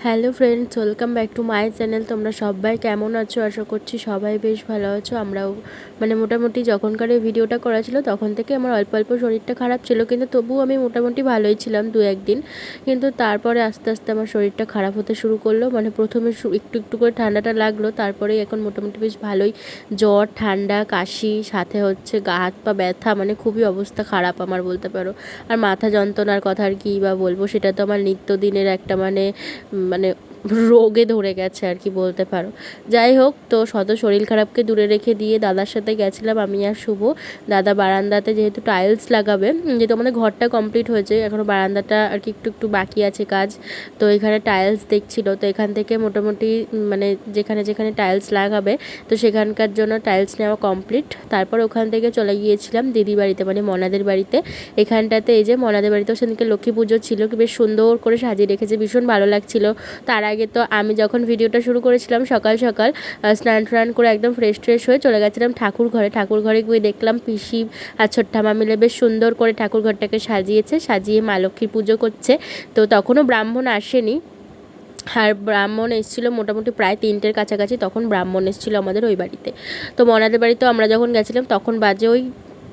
Hello friends, welcome back to my channel. তোমরা সবাই কেমন আছো? আশা করছি সবাই বেশ ভালো আছো। আমরাও মোটামুটি যখনকার এই ভিডিওটা করা ছিল তখন থেকে আমার অল্প অল্প শরীরটা খারাপ ছিল, কিন্তু তবুও আমি মোটামুটি ভালোই ছিলাম দু একদিন। কিন্তু তারপরে আস্তে আস্তে আমার শরীরটা খারাপ হতে শুরু করলো। প্রথমে একটু একটু করে ঠান্ডাটা লাগলো, তারপরে এখন মোটামুটি বেশ ভালোই জ্বর, ঠান্ডা, কাশি, সাথে হচ্ছে গা হাত পা ব্যথা, খুবই অবস্থা খারাপ আমার বলতে পারো। আর মাথা যন্ত্রণার কথা আর কী বা বলবো, সেটা তো আমার নিত্যদিনের একটা মানে রোগে ধরে গেছে আর কি বলতে পারো। যাই হোক, তো শত শরীর খারাপকে দূরে রেখে দিয়ে দাদার সাথে গেছিলাম আমি আর শুভ। দাদা বারান্দাতে যেহেতু টাইলস লাগাবে, যেহেতু আমাদের ঘরটা কমপ্লিট হয়েছে, এখনও বারান্দাটা আর কি একটু একটু বাকি আছে কাজ। তো এখানে টাইলস দেখছিল, তো এখান থেকে মোটামুটি যেখানে যেখানে টাইলস লাগাবে তো সেখানকার জন্য টাইলস নেওয়া কমপ্লিট। তারপর ওখান থেকে চলে গিয়েছিলাম দিদি বাড়িতে, মনাদের বাড়িতে। এখানটাতে এই যে মনাদের বাড়িতেও সেদিনকে লক্ষ্মী পুজো ছিল, বেশ সুন্দর করে সাজিয়ে রেখেছে, ভীষণ ভালো লাগছিল। তার আগে তো আমি যখন ভিডিওটা শুরু করেছিলাম সকাল সকাল স্নান টান করে একদম ফ্রেশ হয়ে চলে গেছিলাম ঠাকুর ঘরে গিয়ে দেখলাম পিসি আর ছোট্টামা মিলে বেশ সুন্দর করে ঠাকুর ঘরটাকে সাজিয়ে মা লক্ষ্মীর পুজো করছে। তো তখনও ব্রাহ্মণ আসেনি, আর ব্রাহ্মণ এসেছিলো মোটামুটি প্রায় 3টের কাছাকাছি, তখন ব্রাহ্মণ এসেছিলো আমাদের ওই বাড়িতে। তো মনাদের বাড়িতেও আমরা যখন গেছিলাম তখন বাজে ওই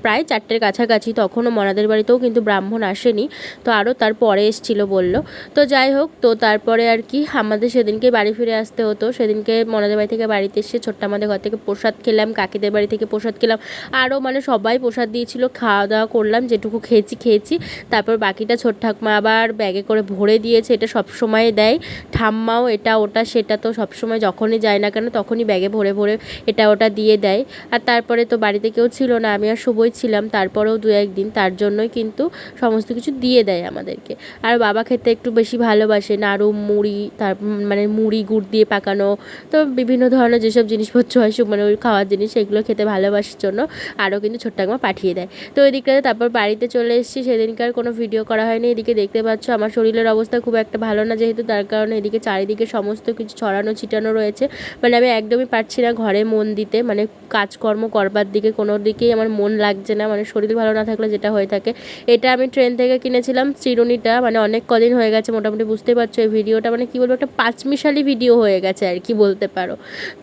প্রায় 4টের কাছাকাছি, তখনও মনাদের বাড়িতেও কিন্তু ব্রাহ্মণ আসেনি, তো আরও তারপরে এসেছিলো বললো। তো যাই হোক, তো তারপরে আর কি আমাদের সেদিনকে বাড়ি ফিরে আসতে হতো। সেদিনকে মনাদের বাড়ি থেকে বাড়িতে এসে ছোট্ট আমাদের ঘর থেকে প্রসাদ খেলাম, কাকিদের বাড়ি থেকে প্রসাদ খেলাম, আরও সবাই প্রসাদ দিয়েছিল, খাওয়া দাওয়া করলাম, যেটুকু খেয়েছি। তারপর বাকিটা ছোট ঠাকমা আবার ব্যাগে করে ভরে দিয়েছে, এটা সব সময় দেয় ঠাম্মাও, এটা ওটা সেটা তো সবসময় যখনই যায় না কেন তখনই ব্যাগে ভরে ভরে এটা ওটা দিয়ে দেয়। আর তারপরে তো বাড়িতে কেউ ছিল না, আমি আর শুভই ছিলাম, তারপরেও দু একদিন তার জন্যই কিন্তু সমস্ত কিছু দিয়ে দেয় আমাদেরকে। আর বাবা খেতে একটু বেশি ভালোবাসে, নাড়ু, মুড়ি, তার মুড়ি গুড় দিয়ে পাকানো, তো বিভিন্ন ধরনের যেসব জিনিসপত্র হয় ওই খাওয়ার জিনিস, সেগুলো খেতে ভালোবাসার জন্য আরও কিন্তু ছোট্ট ঠাকুমা পাঠিয়ে দেয়। তো এদিকটাতে তারপর বাড়িতে চলে এসেছি, সেদিনকার কোনো ভিডিও করা হয়নি। এদিকে দেখতে পাচ্ছ আমার শরীরের অবস্থা খুব একটা ভালো না, যেহেতু তার কারণে এদিকে চারিদিকে সমস্ত কিছু ছড়ানো ছিটানো রয়েছে। আমি একদমই পারছি না ঘরে মন দিতে, কাজকর্ম করবার দিকে কোনো দিকেই আমার মন লাগছে না, শরীর ভালো না থাকলে যেটা হয়ে থাকে। এটা আমি ট্রেন থেকে কিনেছিলাম চিরুনিটা, অনেক কদিন হয়ে গেছে মোটামুটি, বুঝতে পারছো এই ভিডিওটা কী বলবো, একটা পাঁচমিশালি ভিডিও হয়ে গেছে আর কি বলতে পারো।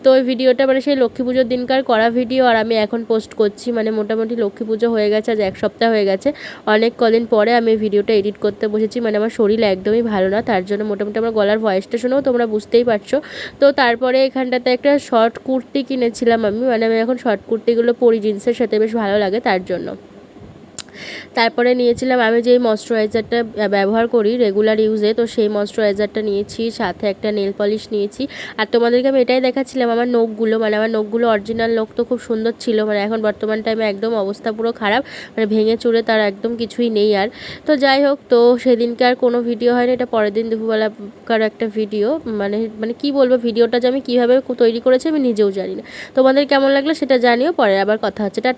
তো ওই ভিডিওটা সেই লক্ষ্মী পুজোর দিনকার করা ভিডিও, আর আমি এখন পোস্ট করছি, মোটামুটি লক্ষ্মী পুজো হয়ে গেছে, আজ 1 সপ্তাহ হয়ে গেছে। অনেক কদিন পরে আমি এই ভিডিওটা এডিট করতে বসেছি, আমার শরীর একদমই ভালো না, তার জন্য মোটামুটি আমার গলার ভয়েসটা শুনেও তোমরা বুঝতেই পারছো। তো তারপরে এখানটাতে একটা শর্ট কুর্তি কিনেছিলাম আমি, আমি এখন শর্ট কুর্তিগুলো পরি, জিন্সের সাথে বেশ ভালো লাগে তার জন্য। তারপরে নিয়েছিলাম আমি যেই ময়শ্চারাইজারটা ব্যবহার করি রেগুলার ইউজে, তো সেই ময়শ্চারাইজারটা নিয়েছি, সাথে একটা নেল পলিশ নিয়েছি। আর তোমাদেরকে আমি এটাই দেখাচ্ছিলাম আমার নখগুলো, আমার নখগুলো অরিজিনাল নখ তো খুব সুন্দর ছিল, এখন বর্তমান টাইমে একদম অবস্থা পুরো খারাপ, ভেঙে চুরে তার একদম কিছুই নেই আর। তো যাই হোক, তো সেদিনকে আর কোনো ভিডিও হয়নি, এটা পরের দিন দুপুরবেলাকার একটা ভিডিও, কি বলবো, ভিডিওটা যে আমি কীভাবে তৈরি করেছি আমি নিজেও জানি না। তোমাদের কেমন লাগলো সেটা জানিও, পরে আবার কথা হচ্ছে, টাটা।